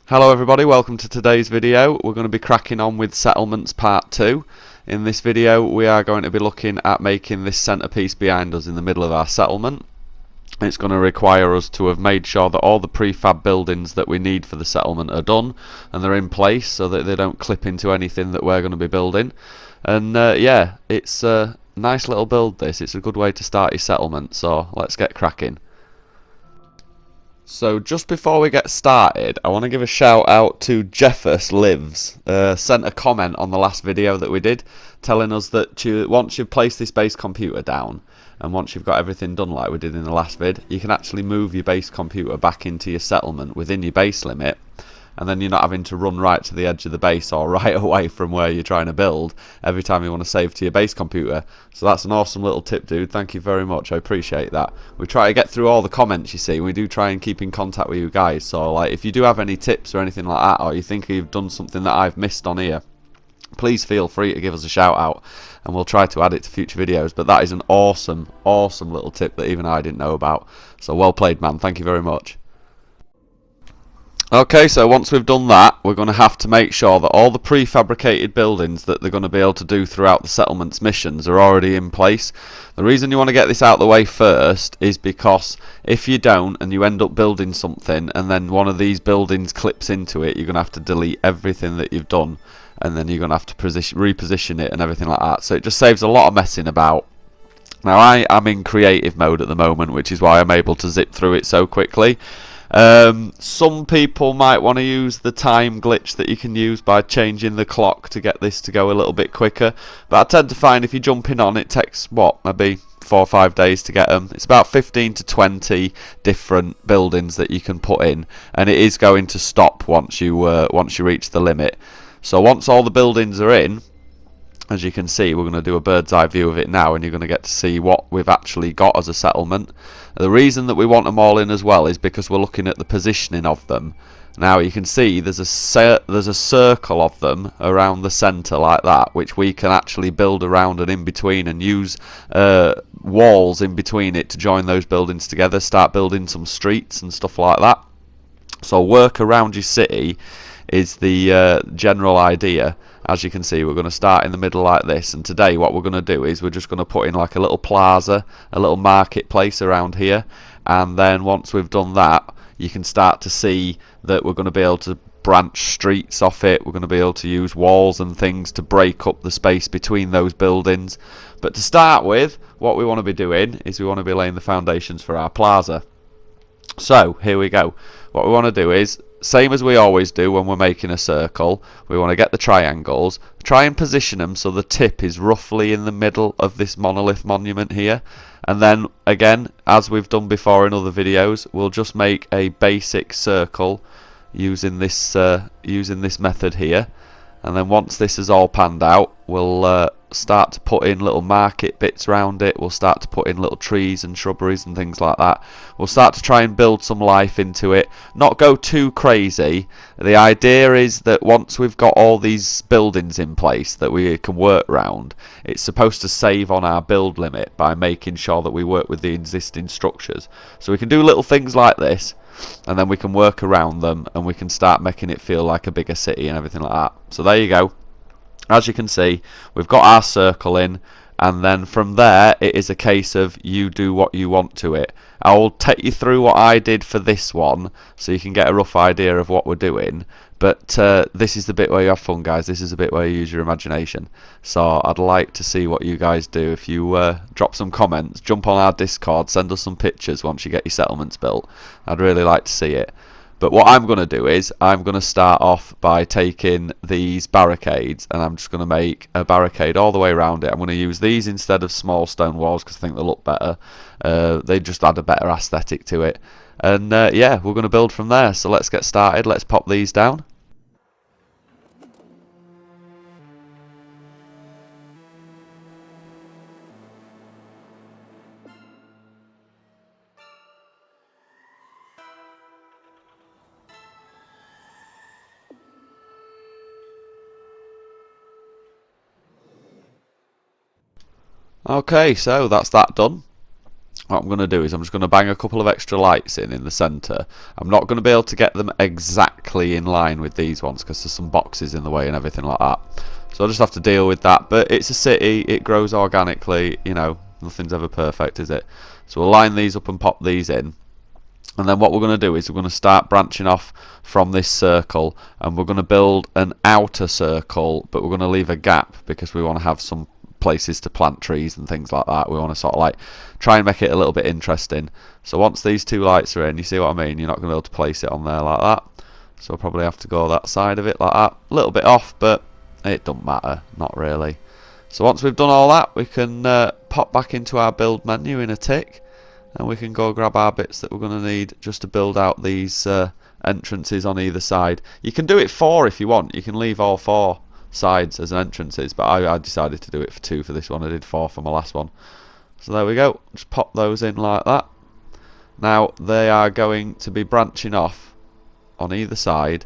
Hello everybody, welcome to today's video. We're going to be cracking on with settlements part 2. In this video we are going to be looking at making this centerpiece behind us in the middle of our settlement. It's going to require us to have made sure that all the prefab buildings that we need for the settlement are done and they're in place so that they don't clip into anything that we're going to be building. And yeah, it's a nice little build this. It's a good way to start your settlement, so let's get cracking. So just before we get started, I want to give a shout out to Jeffus Lives. Sent a comment on the last video that we did, telling us that once you've placed this base computer down, and once you've got everything done like we did in the last vid, you can actually move your base computer back into your settlement within your base limit, and then you're not having to run right to the edge of the base or right away from where you're trying to build every time you want to save to your base computer. So that's an awesome little tip, dude. Thank you very much. I appreciate that. We try to get through all the comments, you see. We do try and keep in contact with you guys. So like, if you do have any tips or anything like that, or you think you've done something that I've missed on here, please feel free to give us a shout out and we'll try to add it to future videos. But that is an awesome little tip that even I didn't know about. So well played, man. Thank you very much. Okay, so once we've done that, we're going to have to make sure that all the prefabricated buildings that they're going to be able to do throughout the settlement's missions are already in place. The reason you want to get this out of the way first is because if you don't and you end up building something and then one of these buildings clips into it, you're going to have to delete everything that you've done and then you're going to have to reposition it and everything like that. So it just saves a lot of messing about. Now I am in creative mode at the moment, which is why I'm able to zip through it so quickly. Some people might want to use the time glitch that you can use by changing the clock to get this to go a little bit quicker, but I tend to find if you're jumping on, it takes what, maybe 4 or 5 days to get them. It's about 15 to 20 different buildings that you can put in, and it is going to stop once you reach the limit. So once all the buildings are in, as you can see, we're going to do a bird's eye view of it now, and you're going to get to see what we've actually got as a settlement. The reason that we want them all in as well is because we're looking at the positioning of them. Now you can see there's a circle of them around the centre like that, which we can actually build around and in between and use walls in between it to join those buildings together, start building some streets and stuff like that. So work around your city is the general idea. As you can see, we're going to start in the middle like this, and today what we're going to do is we're just going to put in like a little plaza, a little marketplace around here, and then once we've done that, you can start to see that we're going to be able to branch streets off it. We're going to be able to use walls and things to break up the space between those buildings. But to start with, what we want to be doing is we want to be laying the foundations for our plaza. So here we go. What we want to do is, same as we always do when we're making a circle, we want to get the triangles, try and position them so the tip is roughly in the middle of this monolith monument here, and then again, as we've done before in other videos, we'll just make a basic circle using this method here, and then once this is all panned out, we'll start to put in little market bits around it. We'll start to put in little trees and shrubberies and things like that. We'll start to try and build some life into it, not go too crazy. The idea is that once we've got all these buildings in place that we can work around, it's supposed to save on our build limit by making sure that we work with the existing structures. So we can do little things like this, and then we can work around them and we can start making it feel like a bigger city and everything like that. So there you go. As you can see, we've got our circle in, and then from there it is a case of you do what you want to it. I'll take you through what I did for this one so you can get a rough idea of what we're doing, but this is the bit where you have fun, guys. This is the bit where you use your imagination. So I'd like to see what you guys do. If you drop some comments, jump on our Discord, send us some pictures once you get your settlements built. I'd really like to see it. But what I'm going to do is I'm going to start off by taking these barricades, and I'm just going to make a barricade all the way around it. I'm going to use these instead of small stone walls because I think they look better. They just add a better aesthetic to it. And yeah, we're going to build from there. So let's get started. Let's pop these down. Okay, so that's that done. what I'm going to do is I'm just going to bang a couple of extra lights in the centre. I'm not going to be able to get them exactly in line with these ones because there's some boxes in the way and everything like that. So I'll just have to deal with that. But it's a city, it grows organically, you know, nothing's ever perfect, is it? So we'll line these up and pop these in. And then what we're going to do is we're going to start branching off from this circle, and we're going to build an outer circle, but we're going to leave a gap because we want to have some places to plant trees and things like that. We want to sort of like try and make it a little bit interesting. So once these two lights are in, you see what I mean, you're not going to be able to place it on there like that. So we'll probably have to go that side of it like that, a little bit off, but it doesn't matter, not really. So once we've done all that, we can pop back into our build menu in a tick, and we can go grab our bits that we're going to need just to build out these entrances on either side. You can do it 4 if you want, you can leave all 4 sides as entrances, but I decided to do it for 2 for this one. I did 4 for my last one. So there we go, just pop those in like that. Now they are going to be branching off on either side,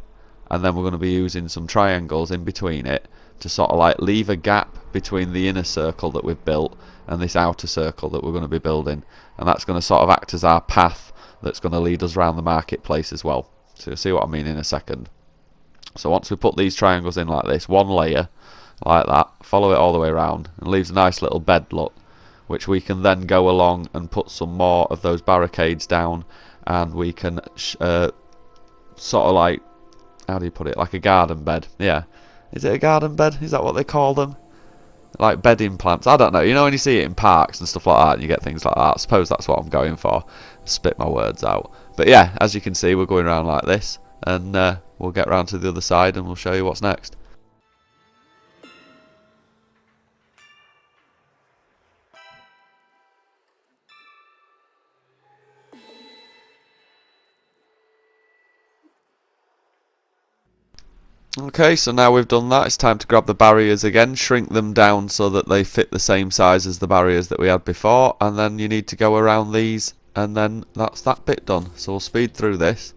and then we're going to be using some triangles in between it to sort of like leave a gap between the inner circle that we've built and this outer circle that we're going to be building, and that's going to sort of act as our path that's going to lead us around the marketplace as well. So you'll see what I mean in a second. So once we put these triangles in like this, one layer like that, follow it all the way around, and leaves a nice little bed look, which we can then go along and put some more of those barricades down, and we can sort of like, how do you put it, like a garden bed. Yeah, is it a garden bed? Is that what they call them? Like bedding plants, I don't know, you know when you see it in parks and stuff like that and you get things like that. I suppose that's what I'm going for. Spit my words out. But yeah, as you can see, we're going around like this, and we'll get round to the other side and we'll show you what's next. Okay, so now we've done that, it's time to grab the barriers again, shrink them down so that they fit the same size as the barriers that we had before, and then you need to go around these, and then that's that bit done. So we'll speed through this.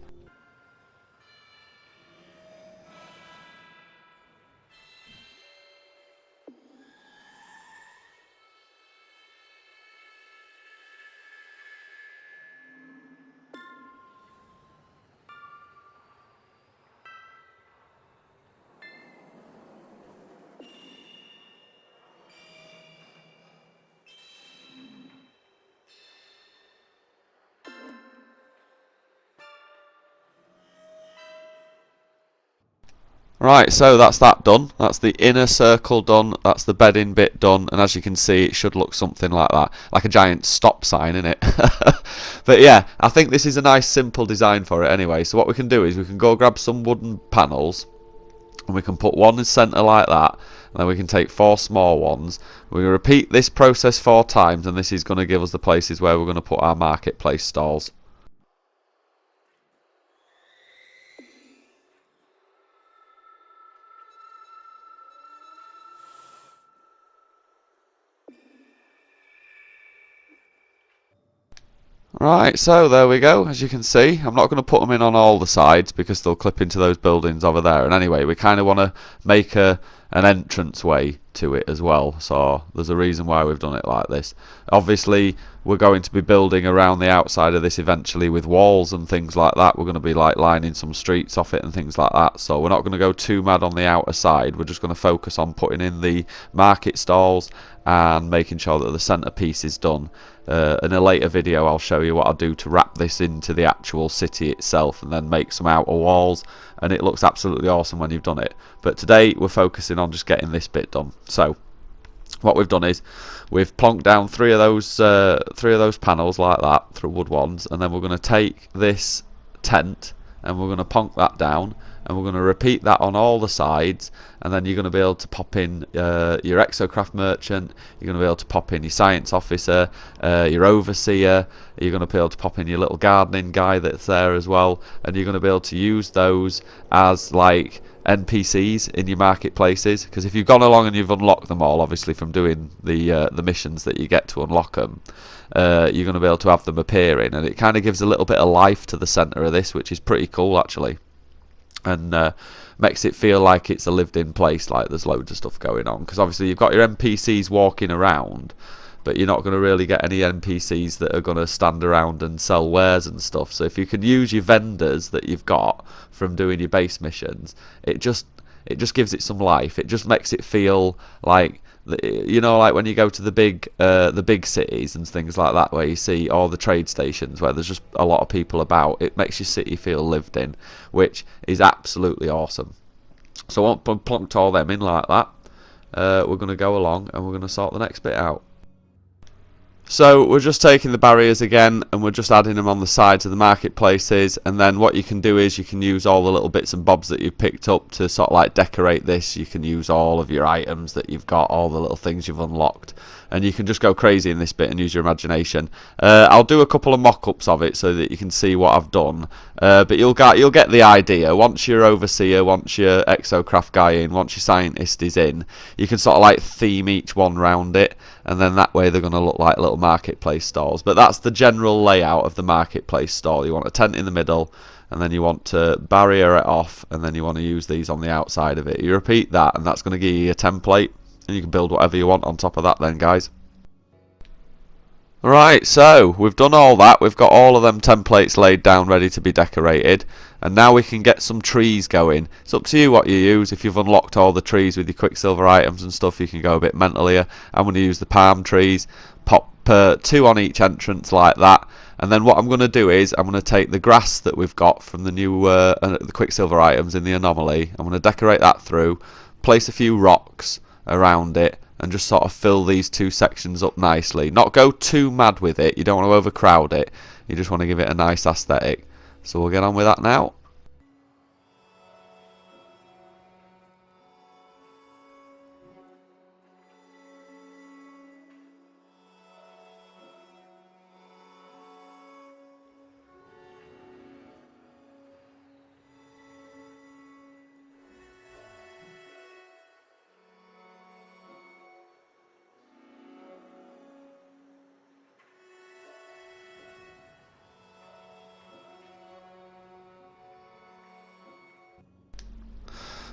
Right, so that's that done. That's the inner circle done. That's the bedding bit done. And as you can see, it should look something like that. Like a giant stop sign, innit? But yeah, I think this is a nice simple design for it anyway. So what we can do is we can go grab some wooden panels, and we can put one in the centre like that. And then we can take 4 small ones. We repeat this process 4 times, and this is going to give us the places where we're going to put our marketplace stalls. Right, so there we go. As you can see, I'm not going to put them in on all the sides because they'll clip into those buildings over there. And anyway, we kind of want to make an entrance way to it as well. So there's a reason why we've done it like this. Obviously, we're going to be building around the outside of this eventually with walls and things like that. We're going to be like lining some streets off it and things like that. So we're not going to go too mad on the outer side. We're just going to focus on putting in the market stalls and making sure that the centerpiece is done. In a later video I'll show you what I'll do to wrap this into the actual city itself and then make some outer walls, and it looks absolutely awesome when you've done it. But today we're focusing on just getting this bit done. So what we've done is we've plonked down three of those panels like that, through wood ones, and then we're going to take this tent and we're going to plonk that down, and we're going to repeat that on all the sides, and then you're going to be able to pop in your exocraft merchant, you're going to be able to pop in your science officer, your overseer, you're going to be able to pop in your little gardening guy that's there as well, and you're going to be able to use those as like NPCs in your marketplaces, because if you've gone along and you've unlocked them all, obviously from doing the missions that you get to unlock them, you're going to be able to have them appearing, and it kind of gives a little bit of life to the centre of this, which is pretty cool actually, and makes it feel like it's a lived in place, like there's loads of stuff going on, because obviously you've got your NPCs walking around, but you're not going to really get any NPCs that are going to stand around and sell wares and stuff. So if you can use your vendors that you've got from doing your base missions, it just gives it some life. It just makes it feel like, you know, like when you go to the big cities and things like that, where you see all the trade stations where there's just a lot of people about. It makes your city feel lived in, which is absolutely awesome. So once I've plonked all them in like that, we're going to go along and we're going to sort the next bit out. So we're just taking the barriers again and we're just adding them on the sides of the marketplaces, and then what you can do is you can use all the little bits and bobs that you've picked up to sort of like decorate this. You can use all of your items that you've got, all the little things you've unlocked, and you can just go crazy in this bit and use your imagination. I'll do a couple of mock-ups of it so that you can see what I've done, but you'll get the idea. Once your overseer, once your exocraft guy in, once your scientist is in, you can sort of like theme each one round it, and then that way they're going to look like little marketplace stalls. But that's the general layout of the marketplace stall. You want a tent in the middle, and then you want to barrier it off, and then you want to use these on the outside of it. You repeat that, and that's going to give you a template, and you can build whatever you want on top of that then, guys. Right, so we've done all that. We've got all of them templates laid down ready to be decorated, and now we can get some trees going. It's up to you what you use. If you've unlocked all the trees with your Quicksilver items and stuff, you can go a bit mental here. I'm going to use the palm trees, pop 2 on each entrance like that, and then what I'm going to do is I'm going to take the grass that we've got from the new the Quicksilver items in the anomaly. I'm going to decorate that through, place a few rocks around it, and just sort of fill these 2 sections up nicely. Not go too mad with it. You don't want to overcrowd it. You just want to give it a nice aesthetic. So we'll get on with that now.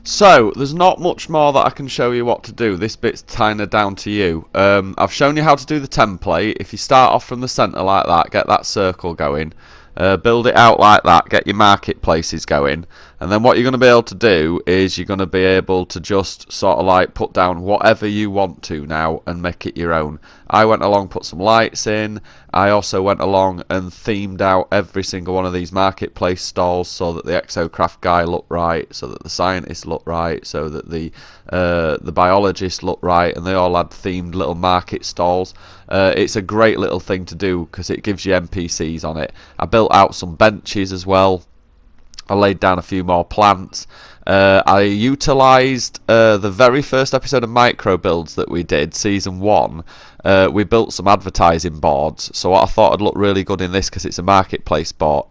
So, there's not much more that I can show you what to do. This bit's kinda down to you. I've shown you how to do the template. If you start off from the centre like that, get that circle going, build it out like that, get your marketplaces going, and then what you're going to be able to do is you're going to be able to just sort of like put down whatever you want to now and make it your own. I went along, put some lights in. I also went along and themed out every single one of these marketplace stalls so that the exocraft guy looked right, so that the scientist looked right, so that the biologist looked right, and they all had themed little market stalls. It's a great little thing to do because it gives you NPCs on it. I built out some benches as well. I laid down a few more plants. I utilised the very first episode of Micro Builds that we did, Season 1. We built some advertising boards. So what I thought would look really good in this, because it's a marketplace board,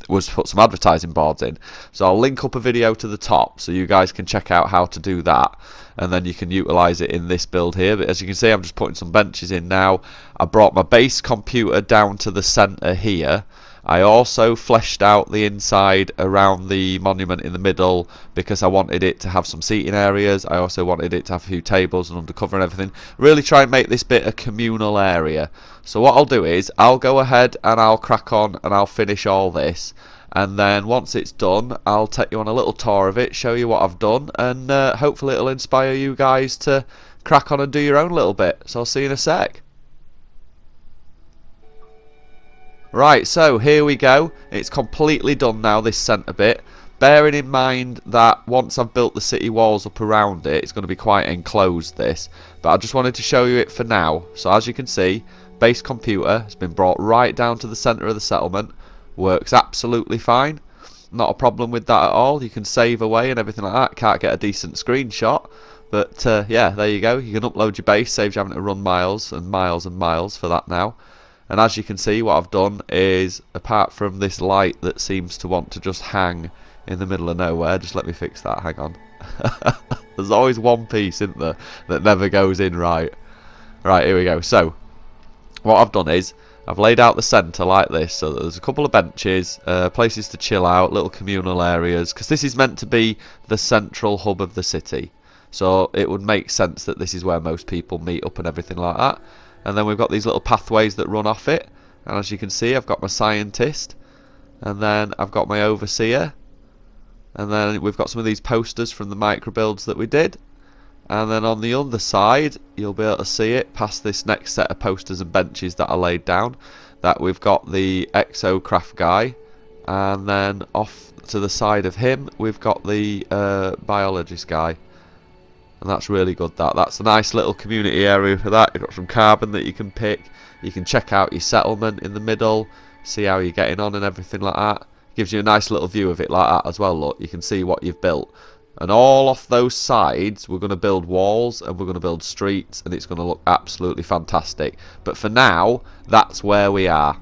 was put some advertising boards in. So I'll link up a video to the top so you guys can check out how to do that. And then you can utilise it in this build here. But as you can see, I'm just putting some benches in now. I brought my base computer down to the centre here. I also fleshed out the inside around the monument in the middle because I wanted it to have some seating areas. I also wanted it to have a few tables and undercover and everything. Really try and make this bit a communal area. So what I'll do is I'll go ahead and I'll crack on and I'll finish all this. And then once it's done, I'll take you on a little tour of it, show you what I've done, and hopefully it'll inspire you guys to crack on and do your own little bit. So I'll see you in a sec. Right, so here we go. It's completely done now, this centre bit. Bearing in mind that once I've built the city walls up around it, it's going to be quite enclosed, this. But I just wanted to show you it for now. So as you can see, base computer has been brought right down to the centre of the settlement. Works absolutely fine. Not a problem with that at all. You can save away and everything like that. Can't get a decent screenshot. But yeah, there you go. You can upload your base, saves you having to run miles and miles and miles for that now. And as you can see, what I've done is, apart from this light that seems to want to just hang in the middle of nowhere, just let me fix that, hang on. There's always one piece, isn't there, that never goes in right. Right, here we go. So, what I've done is, I've laid out the centre like this, so that there's a couple of benches, places to chill out, little communal areas, because this is meant to be the central hub of the city. So it would make sense that this is where most people meet up and everything like that. and then we've got these little pathways that run off it, and as you can see I've got my scientist, and then I've got my overseer, and then we've got some of these posters from the micro builds that we did, and then on the other side you'll be able to see it past this next set of posters and benches that I laid down, that we've got the exocraft guy, and then off to the side of him we've got the biologist guy, and that's really good. That's a nice little community area for that. You've got some carbon that you can pick, you can check out your settlement in the middle, see how you're getting on and everything like that. Gives you a nice little view of it like that as well. Look, you can see what you've built, and all off those sides we're going to build walls and we're going to build streets, and it's going to look absolutely fantastic. But for now that's where we are.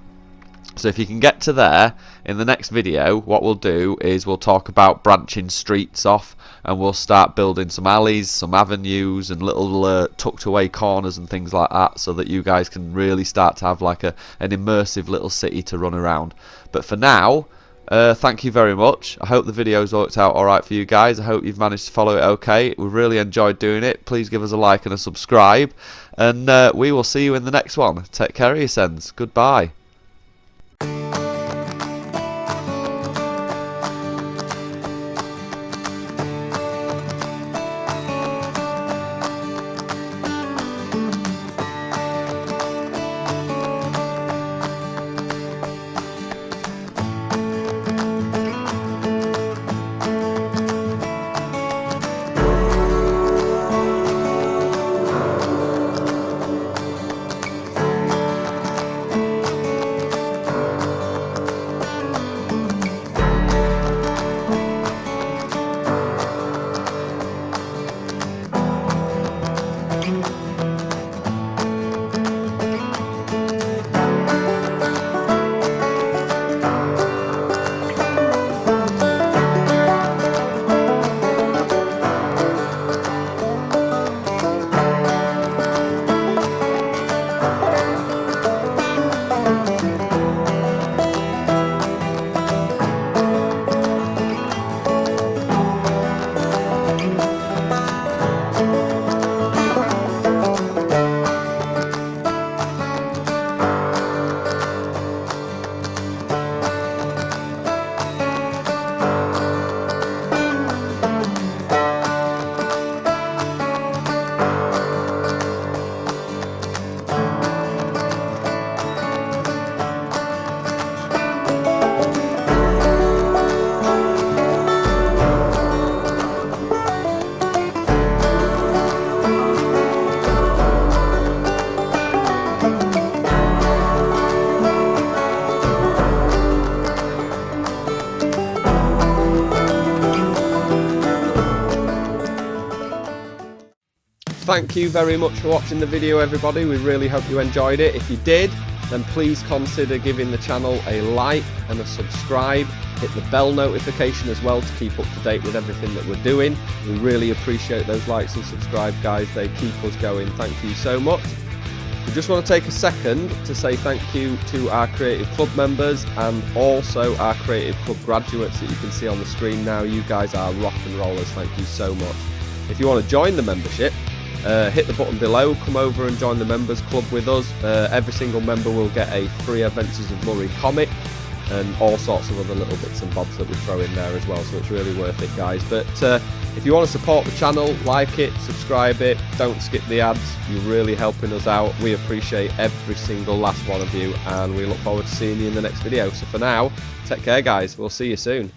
So if you can get to there, in the next video what we'll do is we'll talk about branching streets off, and we'll start building some alleys, some avenues and little tucked away corners and things like that, so that you guys can really start to have like an immersive little city to run around. But for now, thank you very much. I hope the video's worked out alright for you guys. I hope you've managed to follow it okay. We've really enjoyed doing it. Please give us a like and a subscribe, and we will see you in the next one. Take care of yourselves. Goodbye. Thank you very much for watching the video, everybody. We really hope you enjoyed it. If you did, then please consider giving the channel a like and a subscribe. Hit the bell notification as well to keep up to date with everything that we're doing. We really appreciate those likes and subscribe, guys. They keep us going. Thank you so much. We just want to take a second to say thank you to our Creative Club members and also our Creative Club graduates that you can see on the screen now. You guys are rock and rollers. Thank you so much. If you want to join the membership, hit the button below, come over and join the members club with us. Every single member will get a free Adventures of Murray comic and all sorts of other little bits and bobs that we throw in there as well, so it's really worth it, guys. But if you want to support the channel, like it, subscribe it, don't skip the ads. You're really helping us out. We appreciate every single last one of you, and we look forward to seeing you in the next video. So for now, take care, guys. We'll see you soon.